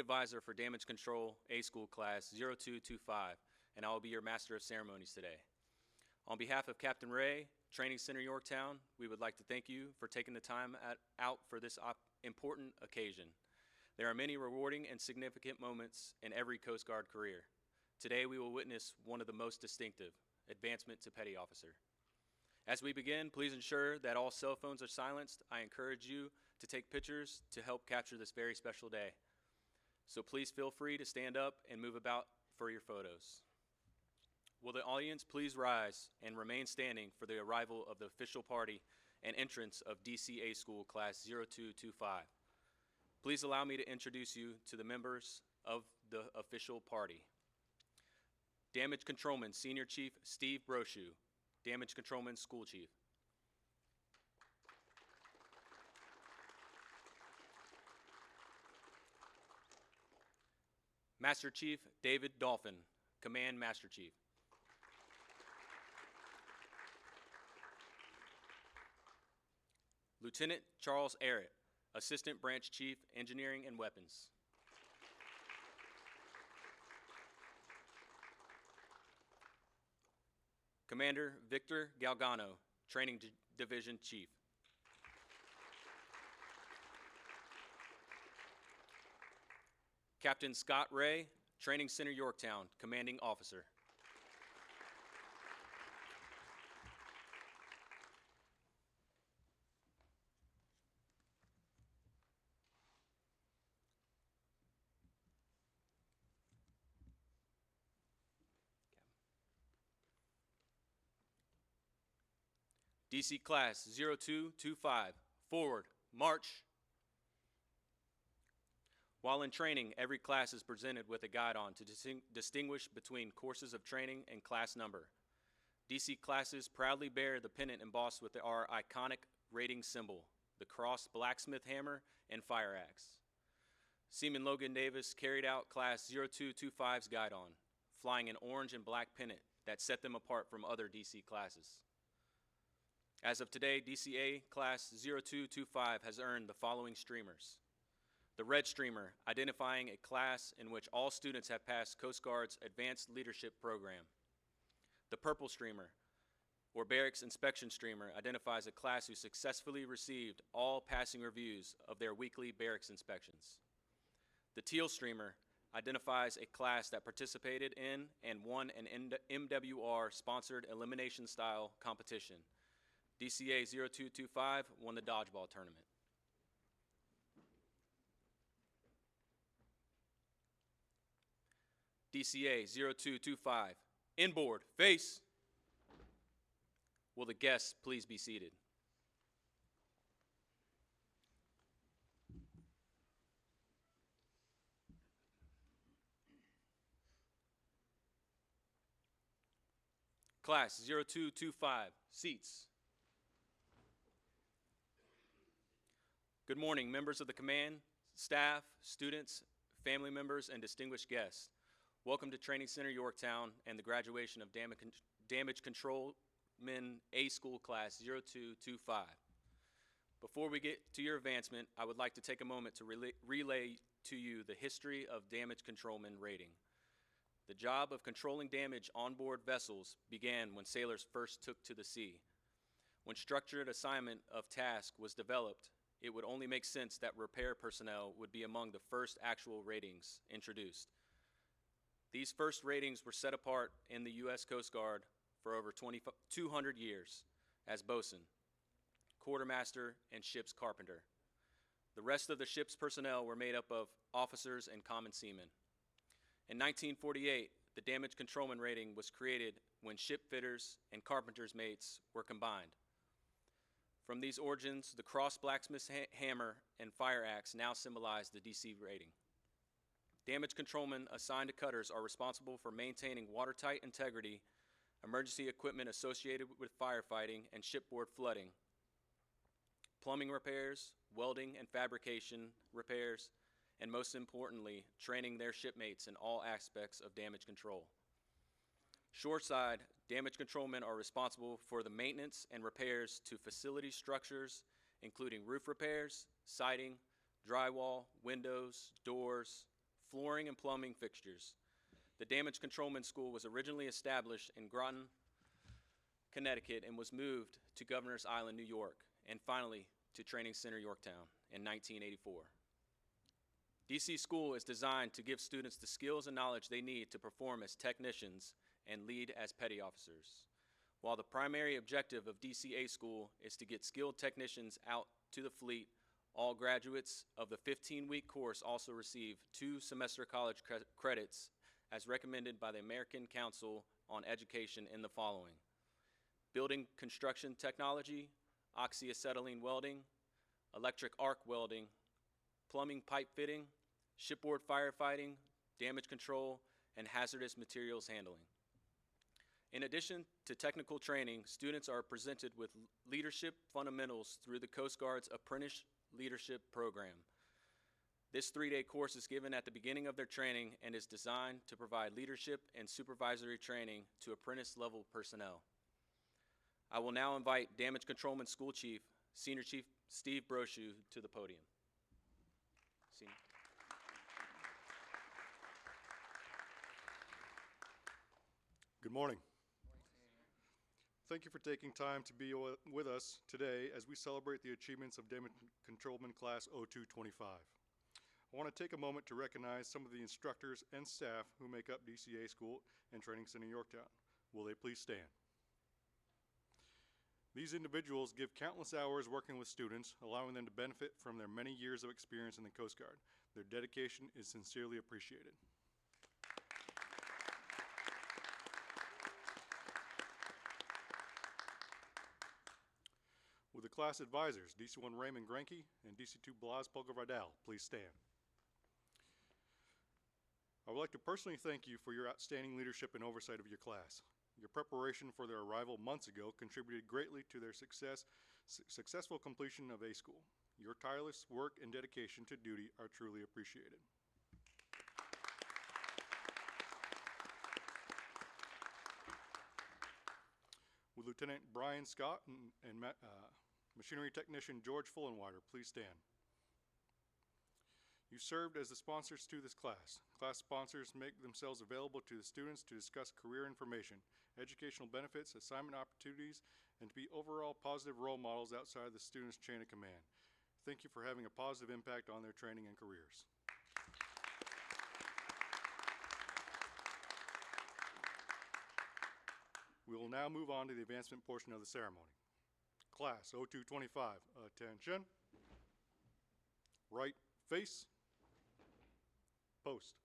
Advisor for Damage Control A School Class 0225, and I will be your Master of Ceremonies today. On behalf of Captain Ray, Training Center Yorktown, we would like to thank you for taking the time out for this important occasion. There are many rewarding and significant moments in every Coast Guard career. Today we will witness one of the most distinctive, advancement to Petty Officer. As we begin, please ensure that all cell phones are silenced. I encourage you to take pictures to help capture this very special day. So please feel free to stand up and move about for your photos. Will the audience please rise and remain standing for the arrival of the official party and entrance of DCA School Class 0225. Please allow me to introduce you to the members of the official party. Damage Controlman Senior Chief Steve Brochu, Damage Controlman School Chief. Master Chief David Dolphin, Command Master Chief. Lieutenant Charles Arrett, Assistant Branch Chief, Engineering and Weapons. Commander Victor Galgano, Training Division Chief. Captain Scott Ray, Training Center Yorktown, Commanding Officer. DC Class 0225, forward, march. While in training, every class is presented with a guide-on to distinguish between courses of training and class number. DC classes proudly bear the pennant embossed with our iconic rating symbol, the crossed blacksmith hammer and fire axe. Seaman Logan Davis carried out Class 0225's guide-on, flying an orange and black pennant that set them apart from other DC classes. As of today, DCA Class 0225 has earned the following streamers. The red streamer, identifying a class in which all students have passed Coast Guard's Advanced Leadership Program. The purple streamer, or Barracks Inspection Streamer, identifies a class who successfully received all passing reviews of their weekly barracks inspections. The teal streamer identifies a class that participated in and won an MWR-sponsored elimination-style competition. DCA 0225 won the dodgeball tournament. DCA 0225, inboard, face. Will the guests please be seated? Class 0225, seats. Good morning, members of the command, staff, students, family members, and distinguished guests. Welcome to Training Center Yorktown and the graduation of Damage Controlman A School Class 0225. Before we get to your advancement, I would like to take a moment to relay to you the history of Damage Controlman rating. The job of controlling damage on board vessels began when sailors first took to the sea. When structured assignment of task was developed, it would only make sense that repair personnel would be among the first actual ratings introduced. These first ratings were set apart in the U.S. Coast Guard for over 200 years as bosun, quartermaster, and ship's carpenter. The rest of the ship's personnel were made up of officers and common seamen. In 1948, the Damage Controlman rating was created when ship fitters and carpenter's mates were combined. From these origins, the cross blacksmith's hammer and fire axe now symbolize the DC rating. Damage controlmen assigned to cutters are responsible for maintaining watertight integrity, emergency equipment associated with firefighting and shipboard flooding, plumbing repairs, welding and fabrication repairs, and most importantly, training their shipmates in all aspects of damage control. Shoreside, damage controlmen are responsible for the maintenance and repairs to facility structures, including roof repairs, siding, drywall, windows, doors, flooring and plumbing fixtures. The Damage Controlman School was originally established in Groton, Connecticut, and was moved to Governor's Island, New York, and finally to Training Center Yorktown in 1984. DC School is designed to give students the skills and knowledge they need to perform as technicians and lead as petty officers. While the primary objective of DCA School is to get skilled technicians out to the fleet, all graduates of the 15-week course also receive 2 semester college credits as recommended by the American Council on Education in the following: building construction technology, oxyacetylene welding, electric arc welding, plumbing pipe fitting, shipboard firefighting, damage control, and hazardous materials handling. In addition to technical training, students are presented with leadership fundamentals through the Coast Guard's Apprentice Leadership Program. This 3-day course is given at the beginning of their training and is designed to provide leadership and supervisory training to apprentice-level personnel. I will now invite Damage Controlman School Chief, Senior Chief Steve Brochu, to the podium. Senior. Good morning. Thank you for taking time to be with us today as we celebrate the achievements of Damage Controlman Class 0225. I want to take a moment to recognize some of the instructors and staff who make up DCA School and Training Center Yorktown. Will they please stand? These individuals give countless hours working with students, allowing them to benefit from their many years of experience in the Coast Guard. Their dedication is sincerely appreciated. Will the class advisors, DC1 Raymond Granke and DC2 Blas Polgar-Vidal, please stand. I would like to personally thank you for your outstanding leadership and oversight of your class. Your preparation for their arrival months ago contributed greatly to their successful completion of A School. Your tireless work and dedication to duty are truly appreciated. Will Lieutenant Brian Scott and Machinery Technician George Fullenwider please stand. You served as the sponsors to this class. Class sponsors make themselves available to the students to discuss career information, educational benefits, assignment opportunities, and to be overall positive role models outside the students' chain of command. Thank you for having a positive impact on their training and careers. We will now move on to the advancement portion of the ceremony. Class 0225, attention. Right face. Post.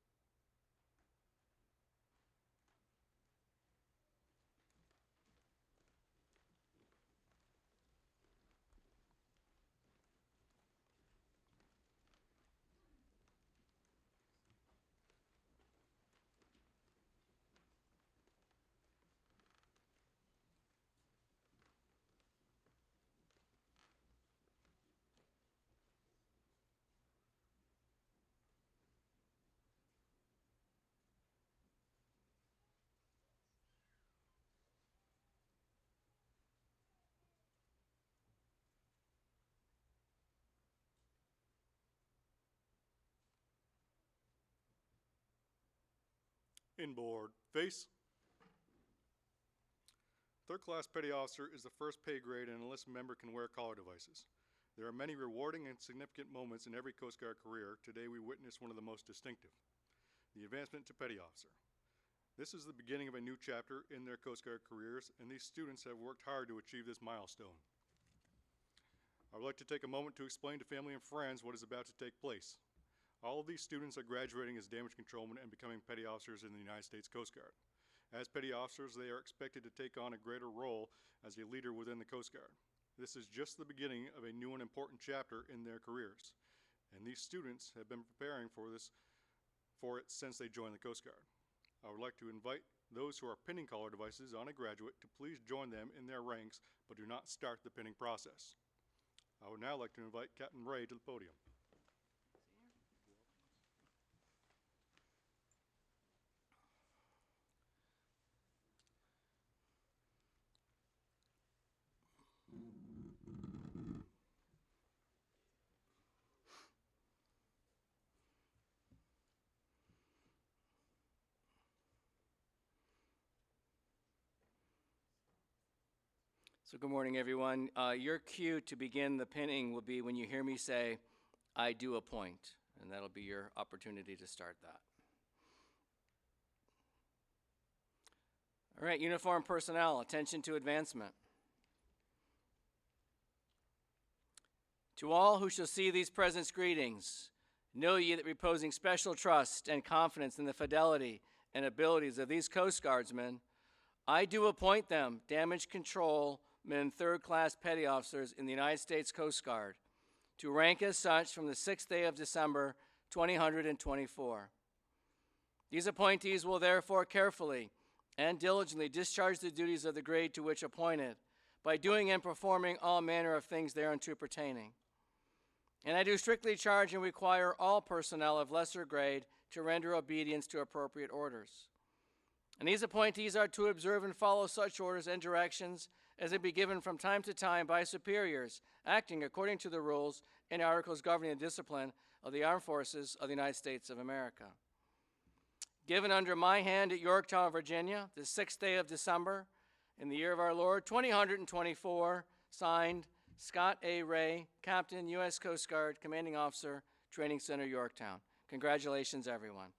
Inboard face. Third class petty officer is the first pay grade and an enlisted member can wear collar devices. There are many rewarding and significant moments in every Coast Guard career. Today we witness one of the most distinctive, the advancement to petty officer. This is the beginning of a new chapter in their Coast Guard careers, and these students have worked hard to achieve this milestone. I would like to take a moment to explain to family and friends what is about to take place. All of these students are graduating as damage controlmen and becoming petty officers in the United States Coast Guard. As petty officers, they are expected to take on a greater role as a leader within the Coast Guard. This is just the beginning of a new and important chapter in their careers, and these students have been preparing for it since they joined the Coast Guard. I would like to invite those who are pinning collar devices on a graduate to please join them in their ranks, but do not start the pinning process. I would now like to invite Captain Ray to the podium. So good morning, everyone. Your cue to begin the pinning will be when you hear me say, "I do appoint," and that'll be your opportunity to start that. All right, uniformed personnel, attention to advancement. To all who shall see these presents greetings, know ye that reposing special trust and confidence in the fidelity and abilities of these Coast Guardsmen, I do appoint them damage control men third-class petty officers in the United States Coast Guard to rank as such from the 6th day of December, 2024. These appointees will therefore carefully and diligently discharge the duties of the grade to which appointed by doing and performing all manner of things thereunto pertaining. And I do strictly charge and require all personnel of lesser grade to render obedience to appropriate orders. And these appointees are to observe and follow such orders and directions as they be given from time to time by superiors, acting according to the rules and articles governing the discipline of the Armed Forces of the United States of America. Given under my hand at Yorktown, Virginia, the 6th day of December, in the year of our Lord, 2024, signed, Scott A. Ray, Captain, U.S. Coast Guard, Commanding Officer, Training Center, Yorktown. Congratulations, everyone.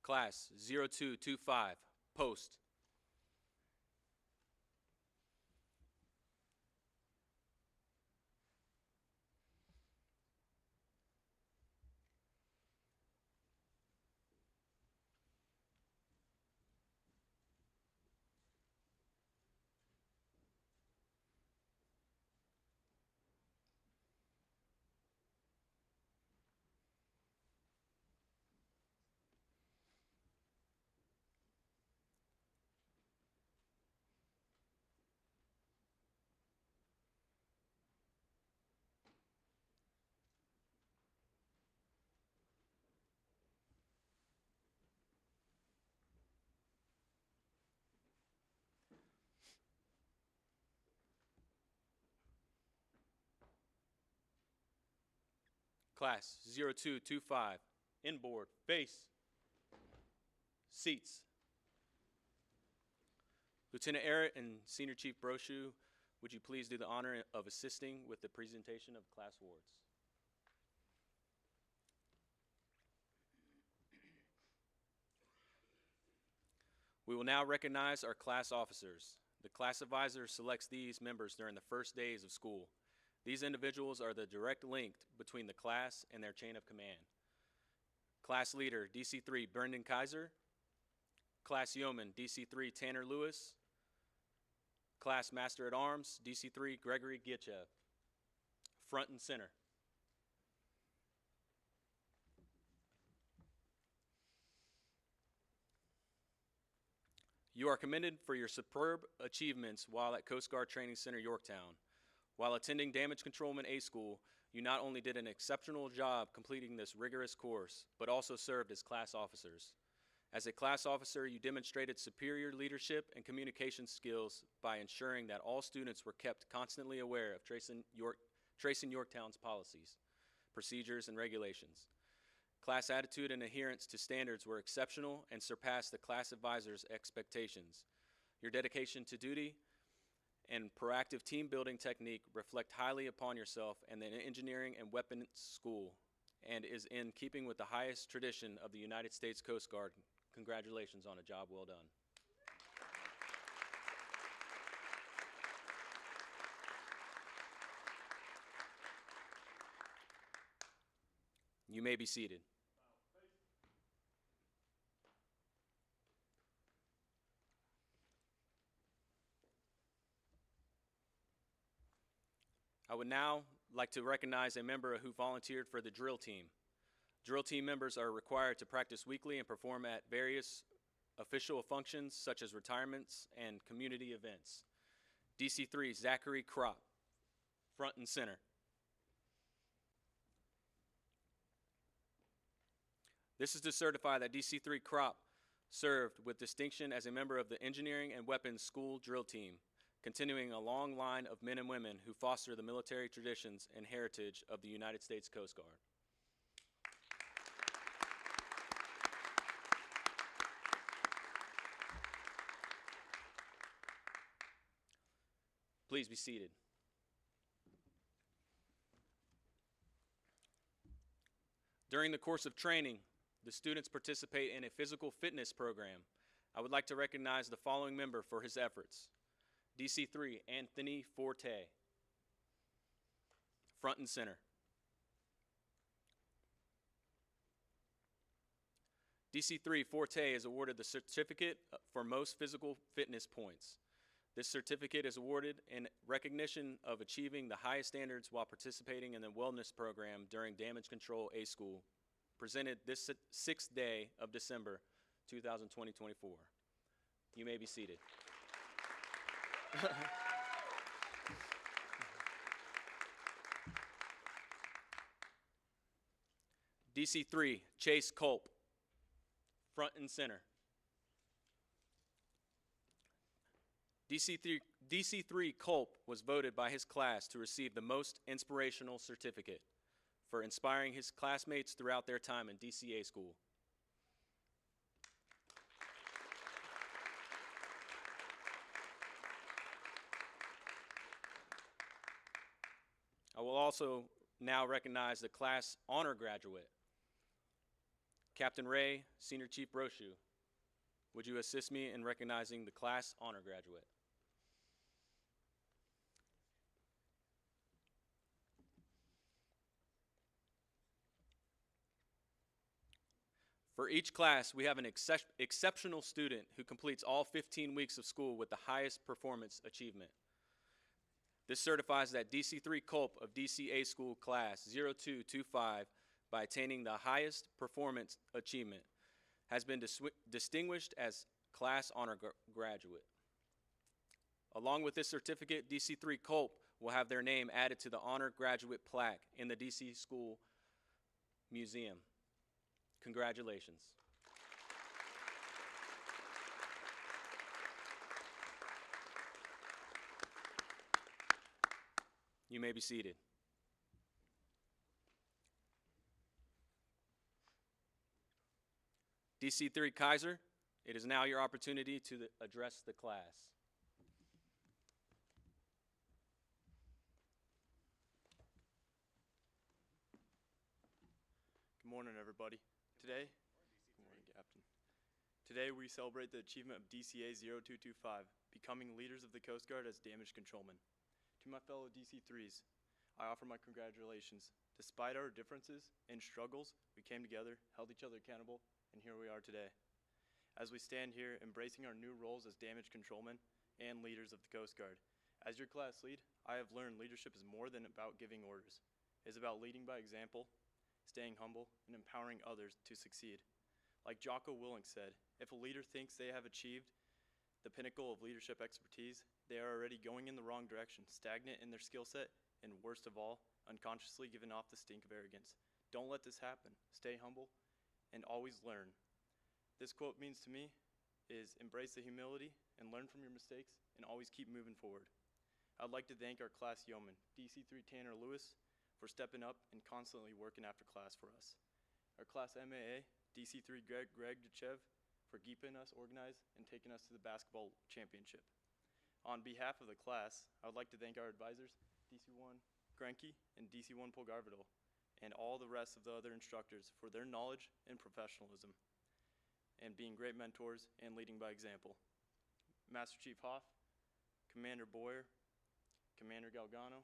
Class 0225, post. Class 0225, inboard, face, seats. Lieutenant Arrett and Senior Chief Brochu, would you please do the honor of assisting with the presentation of class awards? We will now recognize our class officers. The class advisor selects these members during the first days of school. These individuals are the direct link between the class and their chain of command. Class leader, DC-3, Brendan Kaiser. Class yeoman, DC-3, Tanner Lewis. Class master at arms, DC-3, Gregory Gitchev. Front and center. You are commended for your superb achievements while at Coast Guard Training Center, Yorktown. While attending Damage Controlman A School, you not only did an exceptional job completing this rigorous course, but also served as class officers. As a class officer, you demonstrated superior leadership and communication skills by ensuring that all students were kept constantly aware of tracing Yorktown's policies, procedures, and regulations. Class attitude and adherence to standards were exceptional and surpassed the class advisor's expectations. Your dedication to duty and proactive team building technique reflect highly upon yourself and the engineering and weapons school. and is in keeping with the highest tradition of the United States Coast Guard. Congratulations on a job well done. You may be seated. I would now like to recognize a member who volunteered for the drill team. Drill team members are required to practice weekly and perform at various official functions such as retirements and community events. DC3 Zachary Kropp, front and center. This is to certify that DC3 Kropp served with distinction as a member of the Engineering and Weapons School drill team, continuing a long line of men and women who foster the military traditions and heritage of the United States Coast Guard. Please be seated. During the course of training, the students participate in a physical fitness program. I would like to recognize the following member for his efforts. DC3 Anthony Forte, front and center. DC3 Forte is awarded the certificate for most physical fitness points. This certificate is awarded in recognition of achieving the highest standards while participating in the wellness program during Damage Control A School, presented this 6th day of December, 2024. You may be seated. DC3 Chase Culp, front and center. DC3 Culp was voted by his class to receive the most inspirational certificate for inspiring his classmates throughout their time in DCA school. I will also now recognize the class honor graduate, Captain Ray, Senior Chief Brochu. Would you assist me in recognizing the class honor graduate? For each class, we have an exceptional student who completes all 15 weeks of school with the highest performance achievement. This certifies that DC3 Culp of DCA School Class 0225, by attaining the highest performance achievement, has been distinguished as Class Honor Graduate. Along with this certificate, DC3 Culp will have their name added to the Honor Graduate plaque in the DC School Museum. Congratulations. You may be seated. DC3 Kaiser, it is now your opportunity to address the class. Good morning, everybody. Today, good morning, Captain. Today we celebrate the achievement of DCA 0225, becoming leaders of the Coast Guard as damage controlmen. To my fellow DC3s, I offer my congratulations. Despite our differences and struggles, we came together, held each other accountable, and here we are today. As we stand here, embracing our new roles as damage controlmen and leaders of the Coast Guard. As your class lead, I have learned leadership is more than about giving orders. It is about leading by example, staying humble, and empowering others to succeed. Like Jocko Willink said, if a leader thinks they have achieved the pinnacle of leadership expertise, they are already going in the wrong direction, stagnant in their skill set, and worst of all, unconsciously giving off the stink of arrogance. Don't let this happen. Stay humble and always learn. This quote means to me is embrace the humility and learn from your mistakes and always keep moving forward. I'd like to thank our class yeoman, DC3 Tanner Lewis, for stepping up and constantly working after class for us. Our class MAA, DC3 Greg Dechev, for keeping us organized and taking us to the basketball championship. On behalf of the class, I would like to thank our advisors, DC1 Grenke and DC1 Polgarvidal, and all the rest of the other instructors for their knowledge and professionalism, and being great mentors and leading by example. Master Chief Hoff, Commander Boyer, Commander Galgano,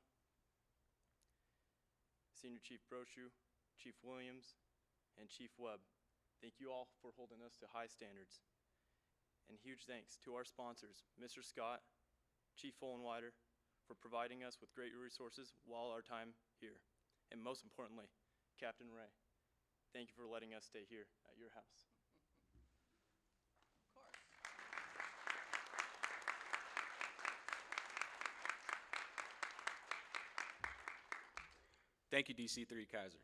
Senior Chief Brochu, Chief Williams, and Chief Webb, thank you all for holding us to high standards. And huge thanks to our sponsors, Mr. Scott, Chief Fullenwider, for providing us with great resources while our time here. And most importantly, Captain Ray, thank you for letting us stay here at your house. Thank you, DC3 Kaiser.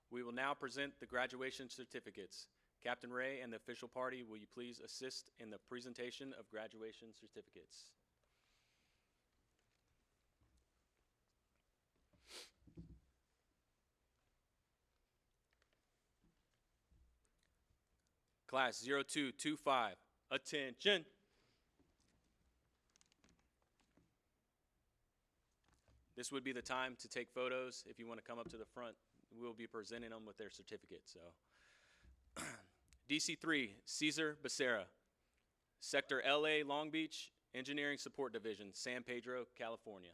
We will now present the graduation certificates. Captain Ray and the official party, will you please assist in the presentation of graduation certificates? Class 0225, attention. This would be the time to take photos. If you want to come up to the front, we'll be presenting them with their certificate. So, DC3, Cesar Becerra, Sector LA Long Beach, Engineering Support Division, San Pedro, California.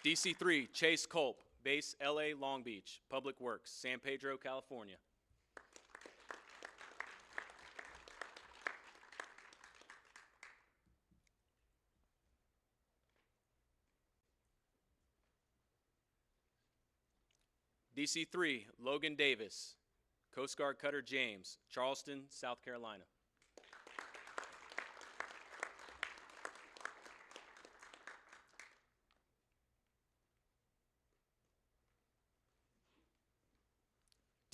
DC3, Chase Culp, Base LA Long Beach, Public Works, San Pedro, California. DC3, Logan Davis, Coast Guard Cutter James, Charleston, South Carolina.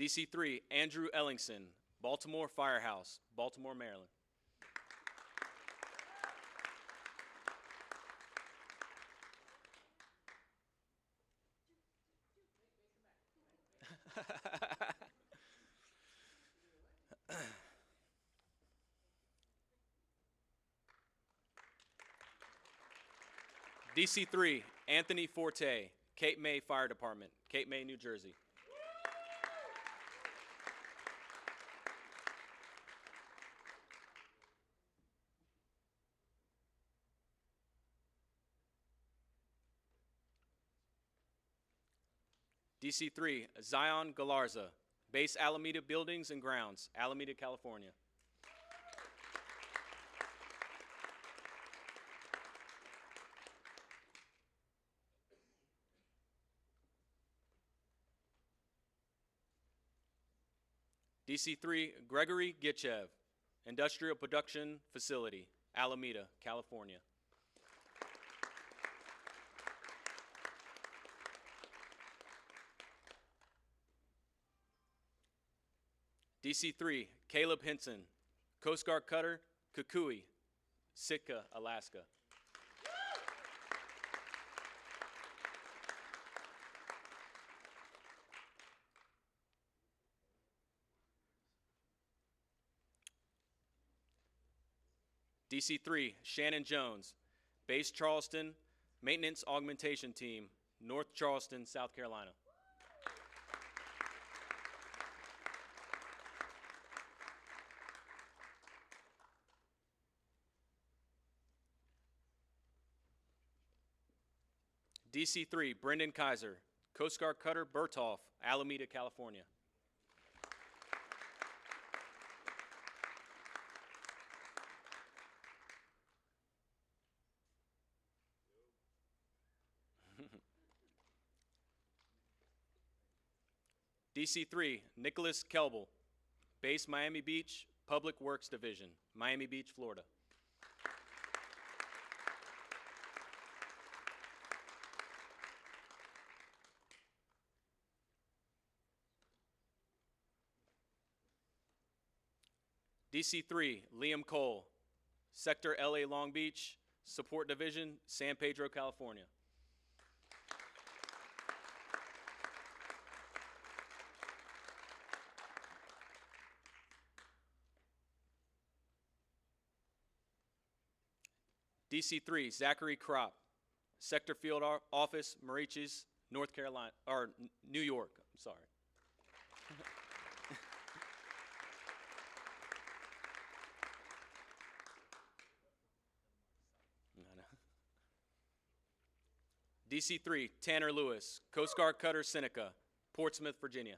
DC3, Andrew Ellingson, Baltimore Firehouse, Baltimore, Maryland. DC3, Anthony Forte, Cape May Fire Department, Cape May, New Jersey. DC3, Zion Galarza, Base Alameda Buildings and Grounds, Alameda, California. DC3, Gregory Gitchev, Industrial Production Facility, Alameda, California. DC3, Caleb Henson, Coast Guard Cutter, Kukui, Sitka, Alaska. DC3, Shannon Jones, Base Charleston, Maintenance Augmentation Team, North Charleston, South Carolina. DC3, Brendan Kaiser, Coast Guard Cutter Bertolf, Alameda, California. DC3, Nicholas Kelbel, Base Miami Beach, Public Works Division, Miami Beach, Florida. DC3, Liam Cole, Sector LA Long Beach, Support Division, San Pedro, California. DC3, Zachary Kropp, Sector Field Office, Moriches, North Carolina, or New York, I'm sorry. DC3, Tanner Lewis, Coast Guard Cutter Seneca, Portsmouth, Virginia.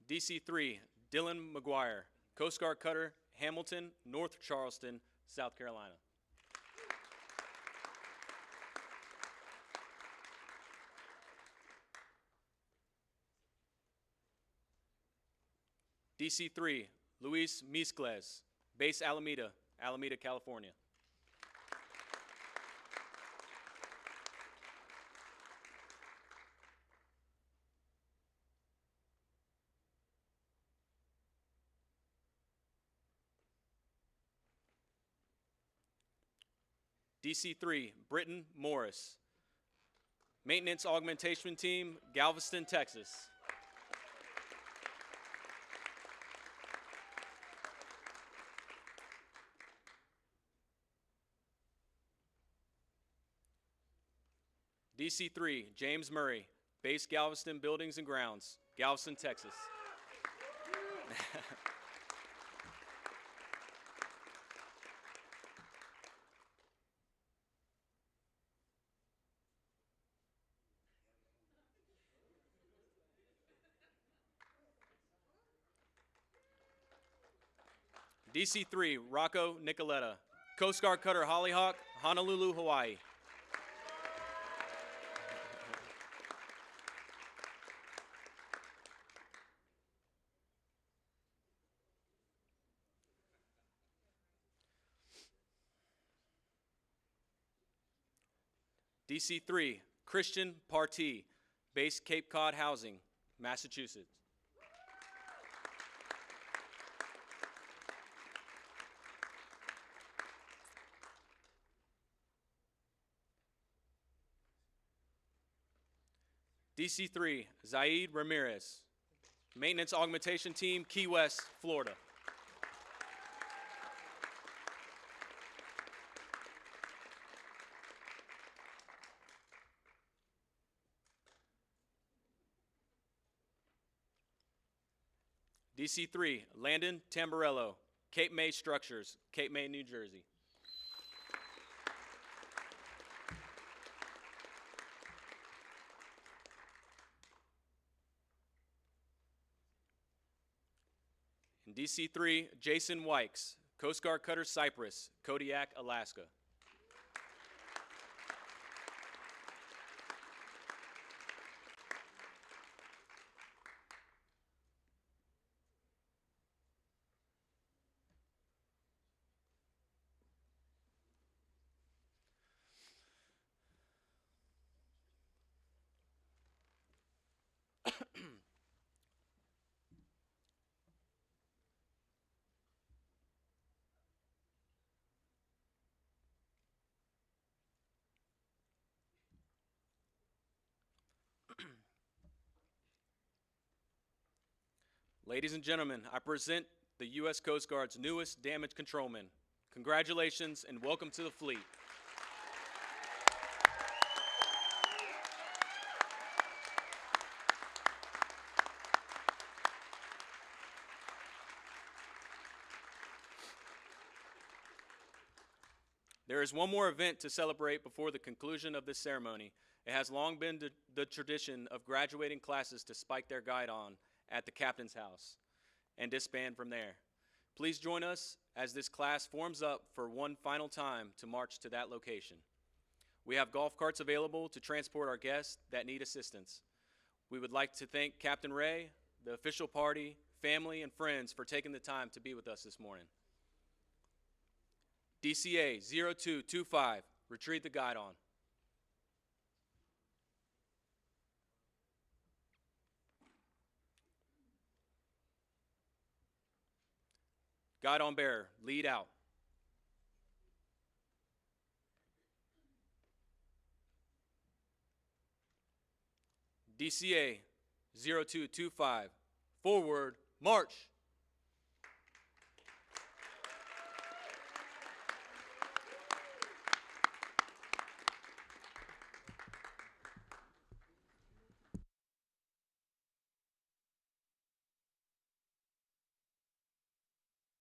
DC3, Dylan McGuire, Coast Guard Cutter Hamilton, North Charleston, South Carolina. DC3, Luis Miscles, Base Alameda, Alameda, California. DC3, Britton Morris, Maintenance Augmentation Team, Galveston, Texas. DC3, James Murray, Base Galveston Buildings and Grounds, Galveston, Texas. DC3, Rocco Nicoletta, Coast Guard Cutter Hollyhawk, Honolulu, Hawaii. DC3, Christian Partee, Base Cape Cod Housing, Massachusetts. DC3, Zaid Ramirez, Maintenance Augmentation Team, Key West, Florida. DC3, Landon Tamburello, Cape May Structures, Cape May, New Jersey. And DC3, Jason Wykes, Coast Guard Cutter Cypress, Kodiak, Alaska. Ladies and gentlemen, I present the U.S. Coast Guard's newest damage controlman. Congratulations and welcome to the fleet. There is one more event to celebrate before the conclusion of this ceremony. It has long been the tradition of graduating classes to spike their guide on at the captain's house and disband from there. Please join us as this class forms up for one final time to march to that location. We have golf carts available to transport our guests that need assistance. We would like to thank Captain Ray, the official party, family, and friends for taking the time to be with us this morning. DCA 0225, retrieve the guidon. Guidon bearer, lead out. DCA 0225, forward, march.